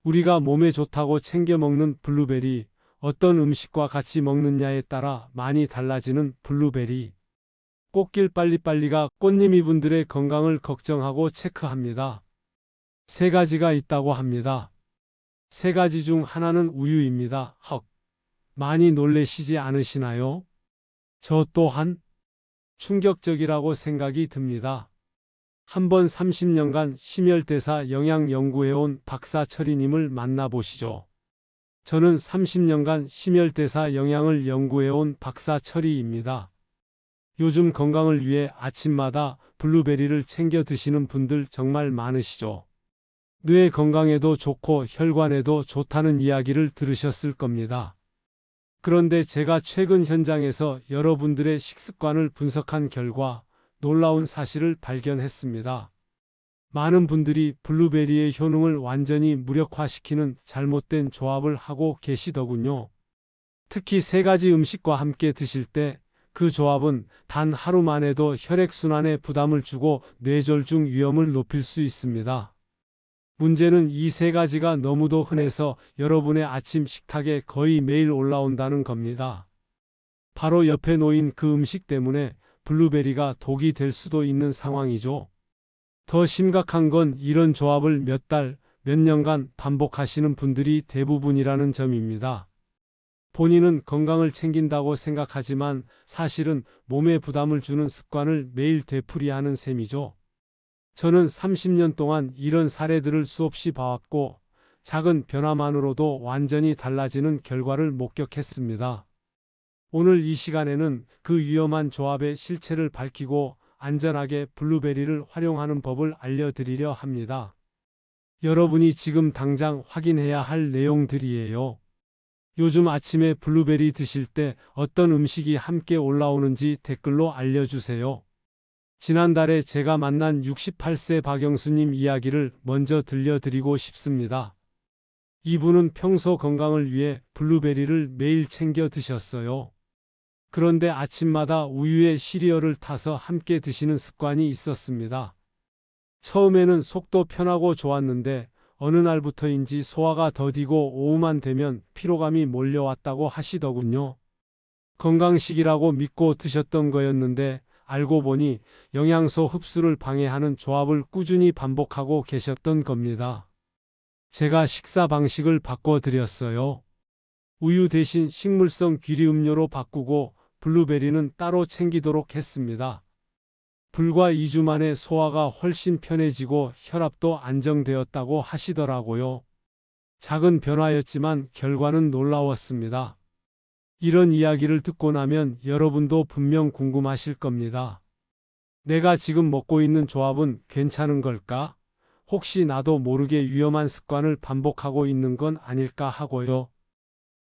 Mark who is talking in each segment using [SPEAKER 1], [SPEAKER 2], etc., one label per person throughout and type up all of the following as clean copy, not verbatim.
[SPEAKER 1] 우리가 몸에 좋다고 챙겨 먹는 블루베리, 어떤 음식과 같이 먹느냐에 따라 많이 달라지는 블루베리. 꽃길 빨리빨리가 꽃님이분들의 건강을 걱정하고 체크합니다. 세 가지가 있다고 합니다. 세 가지 중 하나는 우유입니다. 헉, 많이 놀래시지 않으시나요? 저 또한 충격적이라고 생각이 듭니다. 한번 30년간 심혈대사 영양 연구해온 박사 철이님을 만나보시죠. 저는 30년간 심혈대사 영양을 연구해온 박사 철이입니다. 요즘 건강을 위해 아침마다 블루베리를 챙겨 드시는 분들 정말 많으시죠. 뇌 건강에도 좋고 혈관에도 좋다는 이야기를 들으셨을 겁니다. 그런데 제가 최근 현장에서 여러분들의 식습관을 분석한 결과 놀라운 사실을 발견했습니다. 많은 분들이 블루베리의 효능을 완전히 무력화시키는 잘못된 조합을 하고 계시더군요. 특히 세 가지 음식과 함께 드실 때 그 조합은 단 하루만 해도 혈액순환에 부담을 주고 뇌졸중 위험을 높일 수 있습니다. 문제는 이 세 가지가 너무도 흔해서 여러분의 아침 식탁에 거의 매일 올라온다는 겁니다. 바로 옆에 놓인 그 음식 때문에 블루베리가 독이 될 수도 있는 상황이죠. 더 심각한 건 이런 조합을 몇 달, 몇 년간 반복하시는 분들이 대부분이라는 점입니다. 본인은 건강을 챙긴다고 생각하지만 사실은 몸에 부담을 주는 습관을 매일 되풀이하는 셈이죠. 저는 30년 동안 이런 사례들을 수없이 봐왔고 작은 변화만으로도 완전히 달라지는 결과를 목격했습니다. 오늘 이 시간에는 그 위험한 조합의 실체를 밝히고 안전하게 블루베리를 활용하는 법을 알려드리려 합니다. 여러분이 지금 당장 확인해야 할 내용들이에요. 요즘 아침에 블루베리 드실 때 어떤 음식이 함께 올라오는지 댓글로 알려주세요. 지난달에 제가 만난 68세 박영수님 이야기를 먼저 들려드리고 싶습니다. 이분은 평소 건강을 위해 블루베리를 매일 챙겨 드셨어요. 그런데 아침마다 우유에 시리얼을 타서 함께 드시는 습관이 있었습니다. 처음에는 속도 편하고 좋았는데 어느 날부터인지 소화가 더디고 오후만 되면 피로감이 몰려왔다고 하시더군요. 건강식이라고 믿고 드셨던 거였는데 알고 보니 영양소 흡수를 방해하는 조합을 꾸준히 반복하고 계셨던 겁니다. 제가 식사 방식을 바꿔드렸어요. 우유 대신 식물성 귀리 음료로 바꾸고 블루베리는 따로 챙기도록 했습니다. 불과 2주 만에 소화가 훨씬 편해지고 혈압도 안정되었다고 하시더라고요. 작은 변화였지만 결과는 놀라웠습니다. 이런 이야기를 듣고 나면 여러분도 분명 궁금하실 겁니다. 내가 지금 먹고 있는 조합은 괜찮은 걸까? 혹시 나도 모르게 위험한 습관을 반복하고 있는 건 아닐까 하고요.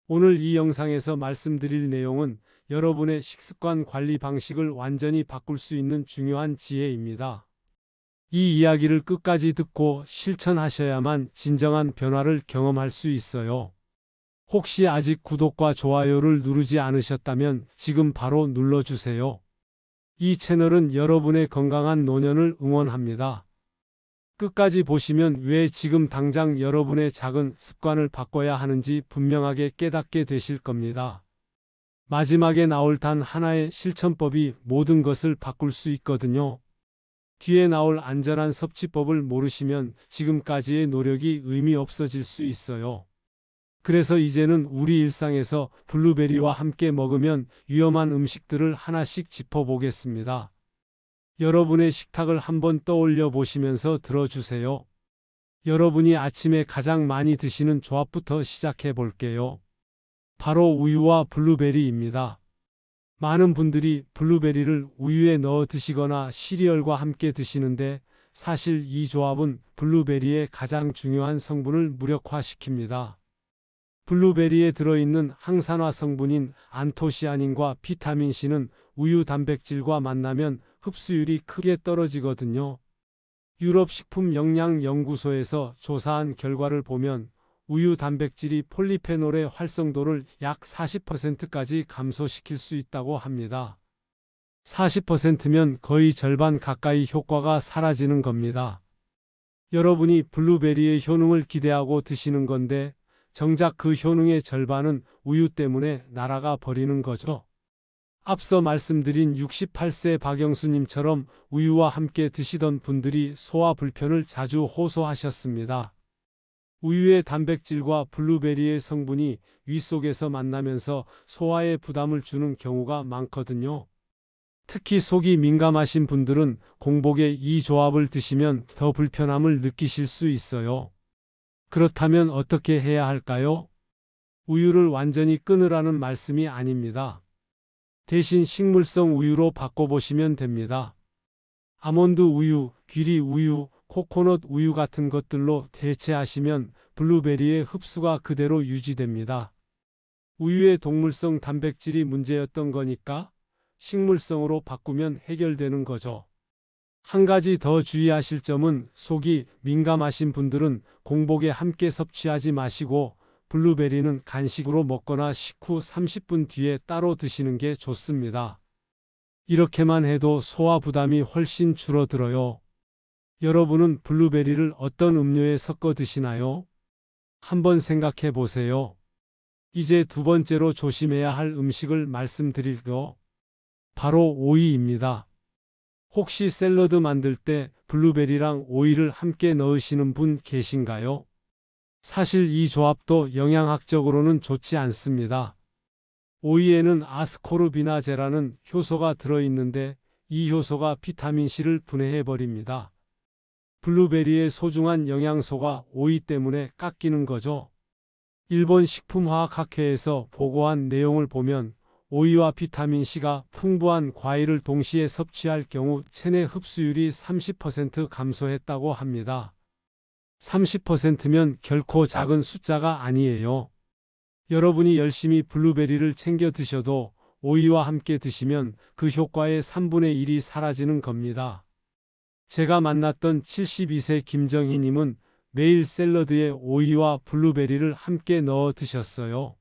[SPEAKER 1] 오늘 이 영상에서 말씀드릴 내용은 여러분의 식습관 관리 방식을 완전히 바꿀 수 있는 중요한 지혜입니다. 이 이야기를 끝까지 듣고 실천하셔야만 진정한 변화를 경험할 수 있어요. 혹시 아직 구독과 좋아요를 누르지 않으셨다면 지금 바로 눌러주세요. 이 채널은 여러분의 건강한 노년을 응원합니다. 끝까지 보시면 왜 지금 당장 여러분의 작은 습관을 바꿔야 하는지 분명하게 깨닫게 되실 겁니다. 마지막에 나올 단 하나의 실천법이 모든 것을 바꿀 수 있거든요. 뒤에 나올 안전한 섭취법을 모르시면 지금까지의 노력이 의미 없어질 수 있어요. 그래서 이제는 우리 일상에서 블루베리와 함께 먹으면 위험한 음식들을 하나씩 짚어보겠습니다. 여러분의 식탁을 한번 떠올려 보시면서 들어주세요. 여러분이 아침에 가장 많이 드시는 조합부터 시작해 볼게요. 바로 우유와 블루베리입니다. 많은 분들이 블루베리를 우유에 넣어 드시거나 시리얼과 함께 드시는데 사실 이 조합은 블루베리의 가장 중요한 성분을 무력화시킵니다. 블루베리에 들어있는 항산화 성분인 안토시아닌과 비타민C는 우유 단백질과 만나면 흡수율이 크게 떨어지거든요. 유럽식품영양연구소에서 조사한 결과를 보면 우유 단백질이 폴리페놀의 활성도를 약 40%까지 감소시킬 수 있다고 합니다. 40%면 거의 절반 가까이 효과가 사라지는 겁니다. 여러분이 블루베리의 효능을 기대하고 드시는 건데 정작 그 효능의 절반은 우유 때문에 날아가 버리는 거죠. 앞서 말씀드린 68세 박영수님처럼 우유와 함께 드시던 분들이 소화 불편을 자주 호소하셨습니다. 우유의 단백질과 블루베리의 성분이 위 속에서 만나면서 소화에 부담을 주는 경우가 많거든요. 특히 속이 민감하신 분들은 공복에 이 조합을 드시면 더 불편함을 느끼실 수 있어요. 그렇다면 어떻게 해야 할까요? 우유를 완전히 끊으라는 말씀이 아닙니다. 대신 식물성 우유로 바꿔보시면 됩니다. 아몬드 우유, 귀리 우유, 코코넛 우유 같은 것들로 대체하시면 블루베리의 흡수가 그대로 유지됩니다. 우유의 동물성 단백질이 문제였던 거니까 식물성으로 바꾸면 해결되는 거죠. 한 가지 더 주의하실 점은 속이 민감하신 분들은 공복에 함께 섭취하지 마시고 블루베리는 간식으로 먹거나 식후 30분 뒤에 따로 드시는 게 좋습니다. 이렇게만 해도 소화 부담이 훨씬 줄어들어요. 여러분은 블루베리를 어떤 음료에 섞어 드시나요? 한번 생각해 보세요. 이제 두 번째로 조심해야 할 음식을 말씀드릴게요. 바로 오이입니다. 혹시 샐러드 만들 때 블루베리랑 오이를 함께 넣으시는 분 계신가요? 사실 이 조합도 영양학적으로는 좋지 않습니다. 오이에는 아스코르비나제라는 효소가 들어있는데 이 효소가 비타민C를 분해해버립니다. 블루베리의 소중한 영양소가 오이 때문에 깎이는 거죠. 일본 식품화학학회에서 보고한 내용을 보면 오이와 비타민C가 풍부한 과일을 동시에 섭취할 경우 체내 흡수율이 30% 감소했다고 합니다. 30%면 결코 작은 숫자가 아니에요. 여러분이 열심히 블루베리를 챙겨 드셔도 오이와 함께 드시면 그 효과의 3분의 1이 사라지는 겁니다. 제가 만났던 72세 김정희님은 매일 샐러드에 오이와 블루베리를 함께 넣어 드셨어요.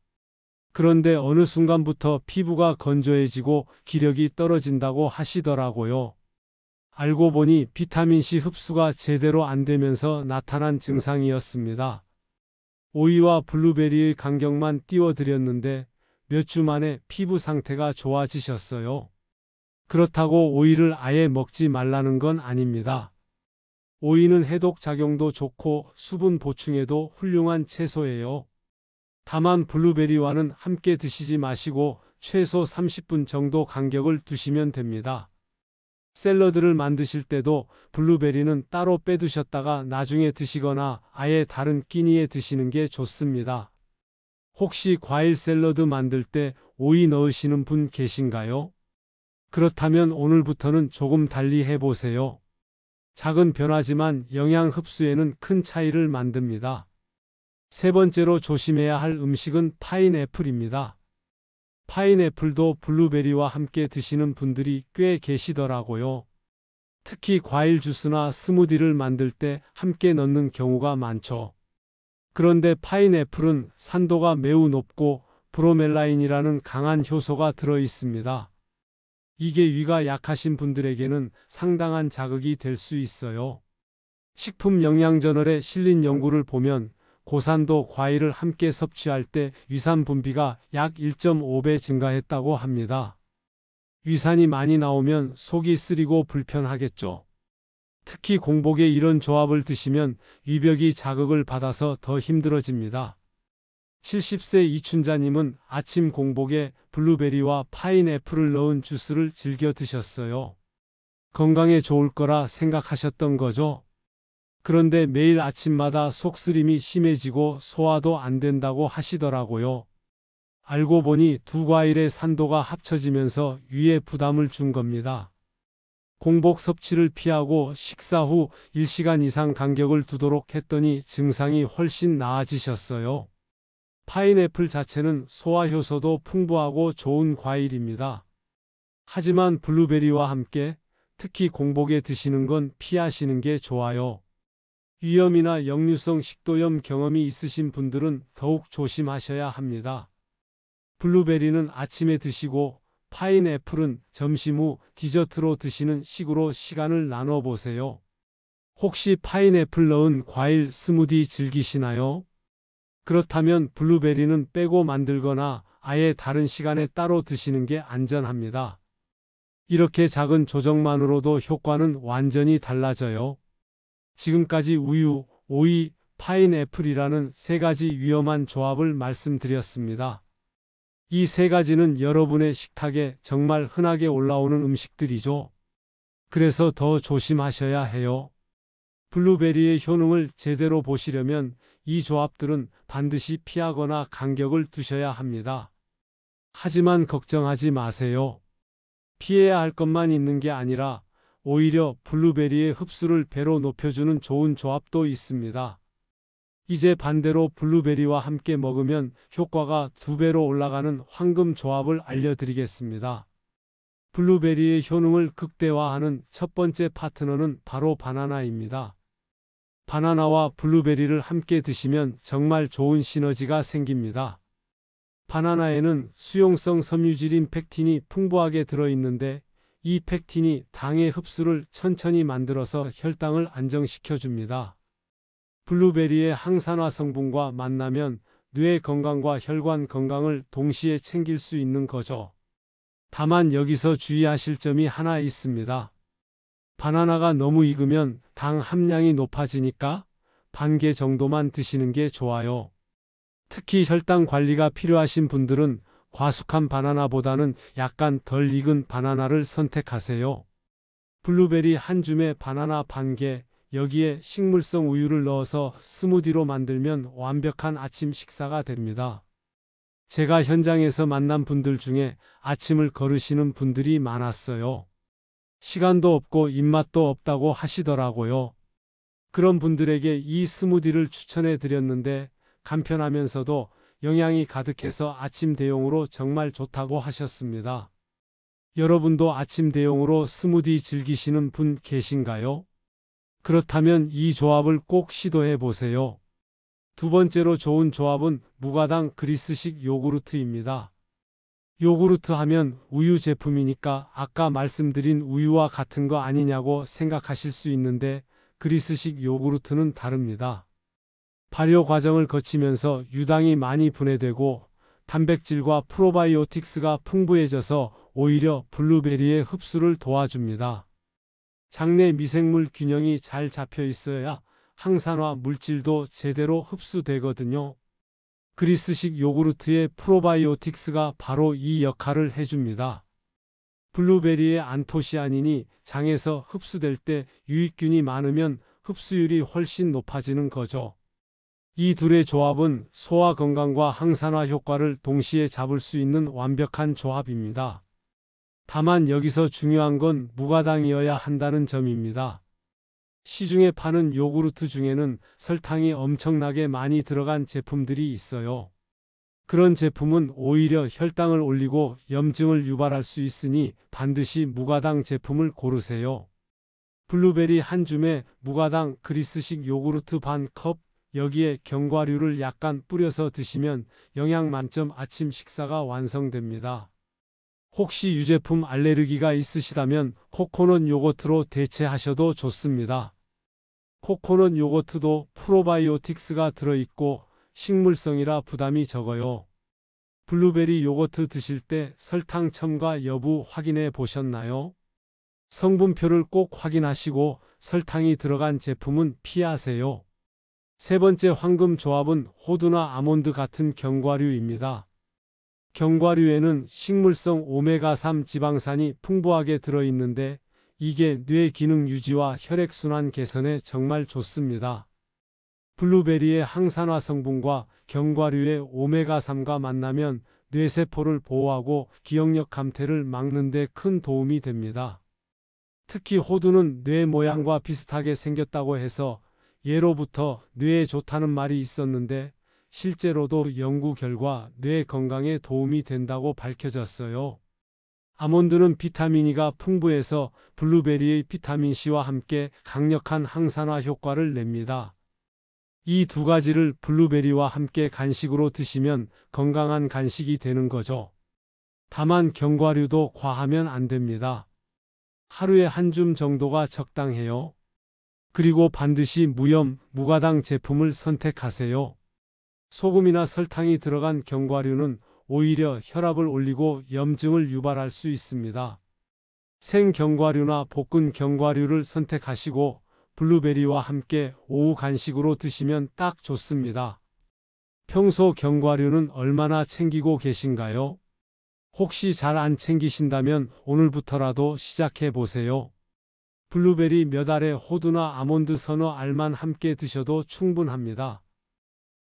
[SPEAKER 1] 그런데 어느 순간부터 피부가 건조해지고 기력이 떨어진다고 하시더라고요. 알고 보니 비타민C 흡수가 제대로 안 되면서 나타난 증상이었습니다. 오이와 블루베리의 간격만 띄워드렸는데 몇 주 만에 피부 상태가 좋아지셨어요. 그렇다고 오이를 아예 먹지 말라는 건 아닙니다. 오이는 해독 작용도 좋고 수분 보충에도 훌륭한 채소예요. 다만 블루베리와는 함께 드시지 마시고 최소 30분 정도 간격을 두시면 됩니다. 샐러드를 만드실 때도 블루베리는 따로 빼두셨다가 나중에 드시거나 아예 다른 끼니에 드시는 게 좋습니다. 혹시 과일 샐러드 만들 때 오이 넣으시는 분 계신가요? 그렇다면 오늘부터는 조금 달리 해보세요. 작은 변화지만 영양 흡수에는 큰 차이를 만듭니다. 세 번째로 조심해야 할 음식은 파인애플입니다. 파인애플도 블루베리와 함께 드시는 분들이 꽤 계시더라고요. 특히 과일 주스나 스무디를 만들 때 함께 넣는 경우가 많죠. 그런데 파인애플은 산도가 매우 높고 브로멜라인이라는 강한 효소가 들어 있습니다. 이게 위가 약하신 분들에게는 상당한 자극이 될 수 있어요. 식품영양저널에 실린 연구를 보면 고산도 과일을 함께 섭취할 때 위산 분비가 약 1.5배 증가했다고 합니다. 위산이 많이 나오면 속이 쓰리고 불편하겠죠. 특히 공복에 이런 조합을 드시면 위벽이 자극을 받아서 더 힘들어집니다. 70세 이춘자님은 아침 공복에 블루베리와 파인애플을 넣은 주스를 즐겨 드셨어요. 건강에 좋을 거라 생각하셨던 거죠. 그런데 매일 아침마다 속쓰림이 심해지고 소화도 안 된다고 하시더라고요. 알고 보니 두 과일의 산도가 합쳐지면서 위에 부담을 준 겁니다. 공복 섭취를 피하고 식사 후 1시간 이상 간격을 두도록 했더니 증상이 훨씬 나아지셨어요. 파인애플 자체는 소화 효소도 풍부하고 좋은 과일입니다. 하지만 블루베리와 함께 특히 공복에 드시는 건 피하시는 게 좋아요. 위염이나 역류성 식도염 경험이 있으신 분들은 더욱 조심하셔야 합니다. 블루베리는 아침에 드시고 파인애플은 점심 후 디저트로 드시는 식으로 시간을 나눠 보세요. 혹시 파인애플 넣은 과일 스무디 즐기시나요? 그렇다면 블루베리는 빼고 만들거나 아예 다른 시간에 따로 드시는 게 안전합니다. 이렇게 작은 조정만으로도 효과는 완전히 달라져요. 지금까지 우유, 오이, 파인애플이라는 세 가지 위험한 조합을 말씀드렸습니다. 이 세 가지는 여러분의 식탁에 정말 흔하게 올라오는 음식들이죠. 그래서 더 조심하셔야 해요. 블루베리의 효능을 제대로 보시려면 이 조합들은 반드시 피하거나 간격을 두셔야 합니다. 하지만 걱정하지 마세요. 피해야 할 것만 있는 게 아니라 오히려 블루베리의 흡수를 배로 높여주는 좋은 조합도 있습니다. 이제 반대로 블루베리와 함께 먹으면 효과가 2배로 올라가는 황금 조합을 알려드리겠습니다. 블루베리의 효능을 극대화하는 첫 번째 파트너는 바로 바나나입니다. 바나나와 블루베리를 함께 드시면 정말 좋은 시너지가 생깁니다. 바나나에는 수용성 섬유질인 펙틴이 풍부하게 들어있는데 이 펙틴이 당의 흡수를 천천히 만들어서 혈당을 안정시켜줍니다. 블루베리의 항산화 성분과 만나면 뇌 건강과 혈관 건강을 동시에 챙길 수 있는 거죠. 다만 여기서 주의하실 점이 하나 있습니다. 바나나가 너무 익으면 당 함량이 높아지니까 반 개 정도만 드시는 게 좋아요. 특히 혈당 관리가 필요하신 분들은 과숙한 바나나보다는 약간 덜 익은 바나나를 선택하세요. 블루베리 한 줌에 바나나 반 개, 여기에 식물성 우유를 넣어서 스무디로 만들면 완벽한 아침 식사가 됩니다. 제가 현장에서 만난 분들 중에 아침을 거르시는 분들이 많았어요. 시간도 없고 입맛도 없다고 하시더라고요. 그런 분들에게 이 스무디를 추천해 드렸는데 간편하면서도 영양이 가득해서 아침 대용으로 정말 좋다고 하셨습니다. 여러분도 아침 대용으로 스무디 즐기시는 분 계신가요? 그렇다면 이 조합을 꼭 시도해 보세요. 두 번째로 좋은 조합은 무가당 그리스식 요구르트입니다. 요구르트 하면 우유 제품이니까 아까 말씀드린 우유와 같은 거 아니냐고 생각하실 수 있는데 그리스식 요구르트는 다릅니다. 발효 과정을 거치면서 유당이 많이 분해되고 단백질과 프로바이오틱스가 풍부해져서 오히려 블루베리의 흡수를 도와줍니다. 장내 미생물 균형이 잘 잡혀 있어야 항산화 물질도 제대로 흡수되거든요. 그리스식 요구르트의 프로바이오틱스가 바로 이 역할을 해줍니다. 블루베리의 안토시아닌이 장에서 흡수될 때 유익균이 많으면 흡수율이 훨씬 높아지는 거죠. 이 둘의 조합은 소화 건강과 항산화 효과를 동시에 잡을 수 있는 완벽한 조합입니다. 다만 여기서 중요한 건 무가당이어야 한다는 점입니다. 시중에 파는 요구르트 중에는 설탕이 엄청나게 많이 들어간 제품들이 있어요. 그런 제품은 오히려 혈당을 올리고 염증을 유발할 수 있으니 반드시 무가당 제품을 고르세요. 블루베리 한 줌에 무가당 그리스식 요구르트 반 컵, 여기에 견과류를 약간 뿌려서 드시면 영양 만점 아침 식사가 완성됩니다. 혹시 유제품 알레르기가 있으시다면 코코넛 요거트로 대체하셔도 좋습니다. 코코넛 요거트도 프로바이오틱스가 들어있고 식물성이라 부담이 적어요. 블루베리 요거트 드실 때 설탕 첨가 여부 확인해 보셨나요? 성분표를 꼭 확인하시고 설탕이 들어간 제품은 피하세요. 세 번째 황금 조합은 호두나 아몬드 같은 견과류입니다. 견과류에는 식물성 오메가3 지방산이 풍부하게 들어있는데 이게 뇌 기능 유지와 혈액순환 개선에 정말 좋습니다. 블루베리의 항산화 성분과 견과류의 오메가3가 만나면 뇌세포를 보호하고 기억력 감퇴를 막는 데 큰 도움이 됩니다. 특히 호두는 뇌 모양과 비슷하게 생겼다고 해서 예로부터 뇌에 좋다는 말이 있었는데 실제로도 연구 결과 뇌 건강에 도움이 된다고 밝혀졌어요. 아몬드는 비타민 E가 풍부해서 블루베리의 비타민 C와 함께 강력한 항산화 효과를 냅니다. 이 두 가지를 블루베리와 함께 간식으로 드시면 건강한 간식이 되는 거죠. 다만 견과류도 과하면 안 됩니다. 하루에 한 줌 정도가 적당해요. 그리고 반드시 무염, 무가당 제품을 선택하세요. 소금이나 설탕이 들어간 견과류는 오히려 혈압을 올리고 염증을 유발할 수 있습니다. 생견과류나 볶은 견과류를 선택하시고 블루베리와 함께 오후 간식으로 드시면 딱 좋습니다. 평소 견과류는 얼마나 챙기고 계신가요? 혹시 잘 안 챙기신다면 오늘부터라도 시작해 보세요. 블루베리 몇 알에 호두나 아몬드 서너 알만 함께 드셔도 충분합니다.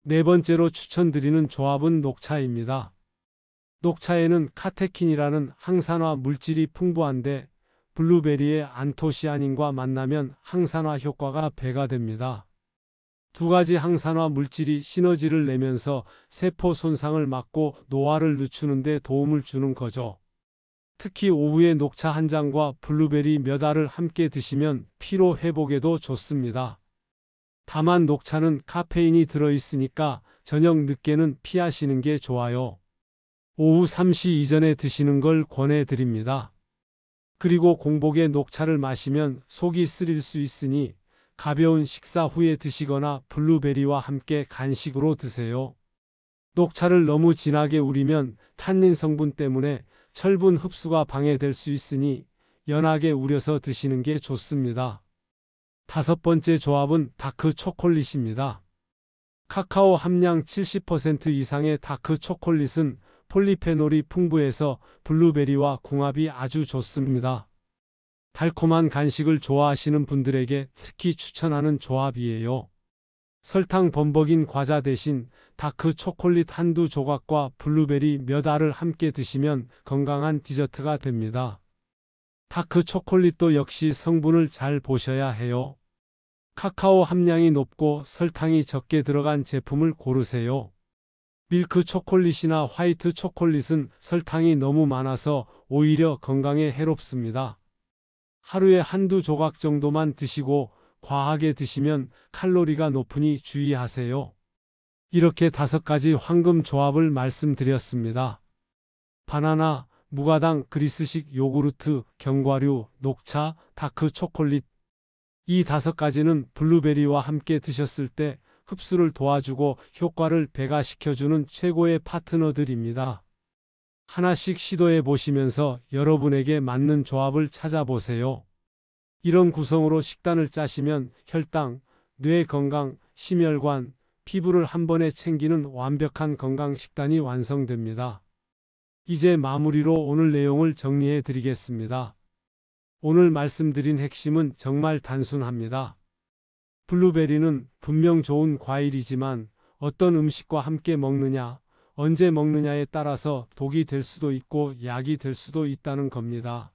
[SPEAKER 1] 네 번째로 추천드리는 조합은 녹차입니다. 녹차에는 카테킨이라는 항산화 물질이 풍부한데 블루베리의 안토시아닌과 만나면 항산화 효과가 배가 됩니다. 두 가지 항산화 물질이 시너지를 내면서 세포 손상을 막고 노화를 늦추는 데 도움을 주는 거죠. 특히 오후에 녹차 한 잔과 블루베리 몇 알을 함께 드시면 피로 회복에도 좋습니다. 다만 녹차는 카페인이 들어있으니까 저녁 늦게는 피하시는 게 좋아요. 오후 3시 이전에 드시는 걸 권해드립니다. 그리고 공복에 녹차를 마시면 속이 쓰릴 수 있으니 가벼운 식사 후에 드시거나 블루베리와 함께 간식으로 드세요. 녹차를 너무 진하게 우리면 탄닌 성분 때문에 철분 흡수가 방해될 수 있으니 연하게 우려서 드시는 게 좋습니다. 다섯 번째 조합은 다크 초콜릿입니다. 카카오 함량 70% 이상의 다크 초콜릿은 폴리페놀이 풍부해서 블루베리와 궁합이 아주 좋습니다. 달콤한 간식을 좋아하시는 분들에게 특히 추천하는 조합이에요. 설탕 범벅인 과자 대신 다크 초콜릿 한두 조각과 블루베리 몇 알을 함께 드시면 건강한 디저트가 됩니다. 다크 초콜릿도 역시 성분을 잘 보셔야 해요. 카카오 함량이 높고 설탕이 적게 들어간 제품을 고르세요. 밀크 초콜릿이나 화이트 초콜릿은 설탕이 너무 많아서 오히려 건강에 해롭습니다. 하루에 한두 조각 정도만 드시고 과하게 드시면 칼로리가 높으니 주의하세요. 이렇게 5가지 황금 조합을 말씀드렸습니다. 바나나, 무가당, 그리스식 요구르트, 견과류, 녹차, 다크 초콜릿. 이 5가지는 블루베리와 함께 드셨을 때 흡수를 도와주고 효과를 배가시켜주는 최고의 파트너들입니다. 하나씩 시도해 보시면서 여러분에게 맞는 조합을 찾아보세요. 이런 구성으로 식단을 짜시면 혈당, 뇌 건강, 심혈관, 피부를 한 번에 챙기는 완벽한 건강 식단이 완성됩니다. 이제 마무리로 오늘 내용을 정리해 드리겠습니다. 오늘 말씀드린 핵심은 정말 단순합니다. 블루베리는 분명 좋은 과일이지만 어떤 음식과 함께 먹느냐, 언제 먹느냐에 따라서 독이 될 수도 있고 약이 될 수도 있다는 겁니다.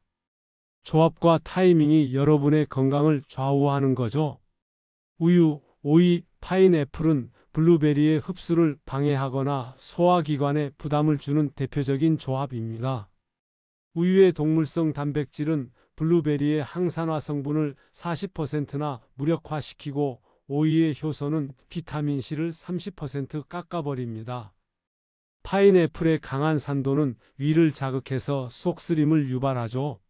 [SPEAKER 1] 조합과 타이밍이 여러분의 건강을 좌우하는 거죠. 우유, 오이, 파인애플은 블루베리의 흡수를 방해하거나 소화기관에 부담을 주는 대표적인 조합입니다. 우유의 동물성 단백질은 블루베리의 항산화 성분을 40%나 무력화시키고 오이의 효소는 비타민C를 30% 깎아버립니다. 파인애플의 강한 산도는 위를 자극해서 속쓰림을 유발하죠.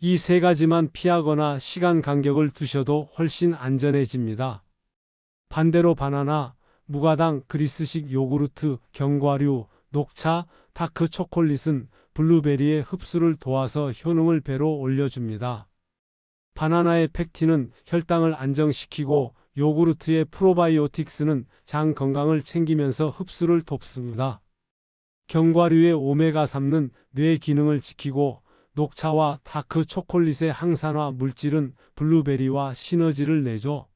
[SPEAKER 1] 이 3가지만 피하거나 시간 간격을 두셔도 훨씬 안전해집니다. 반대로 바나나, 무가당, 그리스식 요구르트, 견과류, 녹차, 다크 초콜릿은 블루베리의 흡수를 도와서 효능을 배로 올려줍니다. 바나나의 펙틴은 혈당을 안정시키고 요구르트의 프로바이오틱스는 장 건강을 챙기면서 흡수를 돕습니다. 견과류의 오메가3는 뇌 기능을 지키고 녹차와 다크 초콜릿의 항산화 물질은 블루베리와 시너지를 내죠.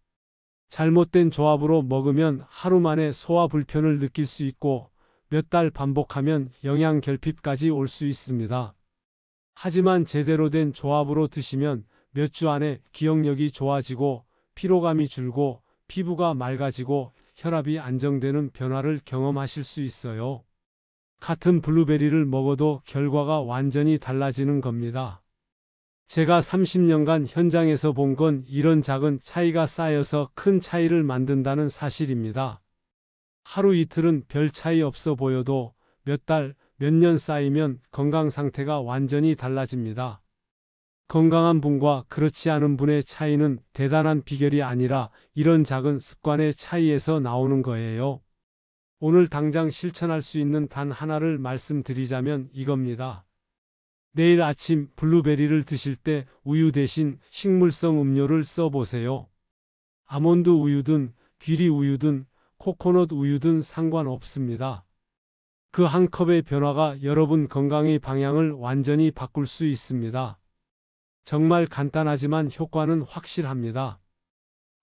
[SPEAKER 1] 잘못된 조합으로 먹으면 하루 만에 소화 불편을 느낄 수 있고 몇 달 반복하면 영양 결핍까지 올 수 있습니다. 하지만 제대로 된 조합으로 드시면 몇 주 안에 기억력이 좋아지고 피로감이 줄고 피부가 맑아지고 혈압이 안정되는 변화를 경험하실 수 있어요. 같은 블루베리를 먹어도 결과가 완전히 달라지는 겁니다. 제가 30년간 현장에서 본 건 이런 작은 차이가 쌓여서 큰 차이를 만든다는 사실입니다. 하루 이틀은 별 차이 없어 보여도 몇 달, 몇 년 쌓이면 건강 상태가 완전히 달라집니다. 건강한 분과 그렇지 않은 분의 차이는 대단한 비결이 아니라 이런 작은 습관의 차이에서 나오는 거예요. 오늘 당장 실천할 수 있는 단 하나를 말씀드리자면 이겁니다. 내일 아침 블루베리를 드실 때 우유 대신 식물성 음료를 써보세요. 아몬드 우유든 귀리 우유든 코코넛 우유든 상관없습니다. 그 한 컵의 변화가 여러분 건강의 방향을 완전히 바꿀 수 있습니다. 정말 간단하지만 효과는 확실합니다.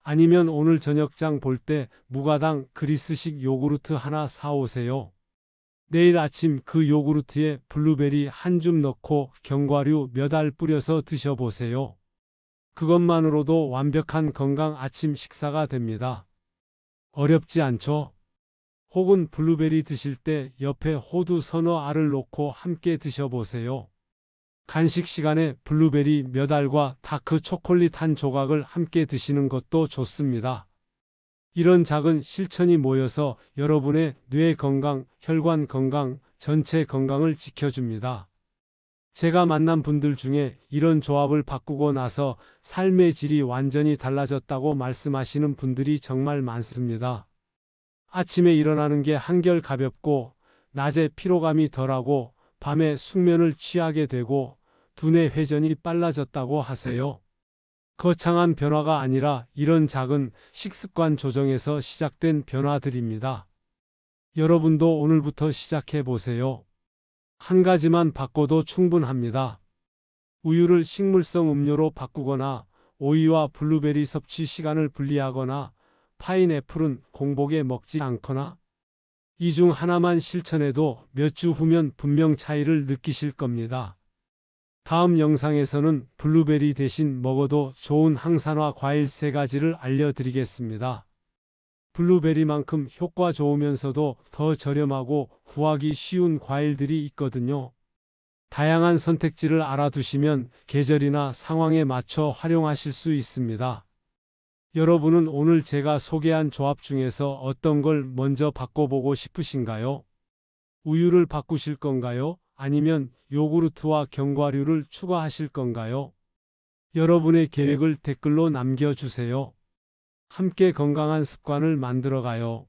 [SPEAKER 1] 아니면 오늘 저녁장 볼 때 무가당 그리스식 요구르트 하나 사오세요. 내일 아침 그 요구르트에 블루베리 한 줌 넣고 견과류 몇 알 뿌려서 드셔보세요. 그것만으로도 완벽한 건강 아침 식사가 됩니다. 어렵지 않죠? 혹은 블루베리 드실 때 옆에 호두 서너 알을 놓고 함께 드셔보세요. 간식 시간에 블루베리 몇 알과 다크 초콜릿 한 조각을 함께 드시는 것도 좋습니다. 이런 작은 실천이 모여서 여러분의 뇌 건강, 혈관 건강, 전체 건강을 지켜줍니다. 제가 만난 분들 중에 이런 조합을 바꾸고 나서 삶의 질이 완전히 달라졌다고 말씀하시는 분들이 정말 많습니다. 아침에 일어나는 게 한결 가볍고, 낮에 피로감이 덜하고, 밤에 숙면을 취하게 되고, 두뇌 회전이 빨라졌다고 하세요. 거창한 변화가 아니라 이런 작은 식습관 조정에서 시작된 변화들입니다. 여러분도 오늘부터 시작해 보세요. 한 가지만 바꿔도 충분합니다. 우유를 식물성 음료로 바꾸거나 오이와 블루베리 섭취 시간을 분리하거나 파인애플은 공복에 먹지 않거나 이 중 하나만 실천해도 몇 주 후면 분명 차이를 느끼실 겁니다. 다음 영상에서는 블루베리 대신 먹어도 좋은 항산화 과일 3가지를 알려드리겠습니다. 블루베리만큼 효과 좋으면서도 더 저렴하고 구하기 쉬운 과일들이 있거든요. 다양한 선택지를 알아두시면 계절이나 상황에 맞춰 활용하실 수 있습니다. 여러분은 오늘 제가 소개한 조합 중에서 어떤 걸 먼저 바꿔보고 싶으신가요? 우유를 바꾸실 건가요? 아니면 요구르트와 견과류를 추가하실 건가요? 여러분의 계획을 댓글로 남겨주세요. 함께 건강한 습관을 만들어가요.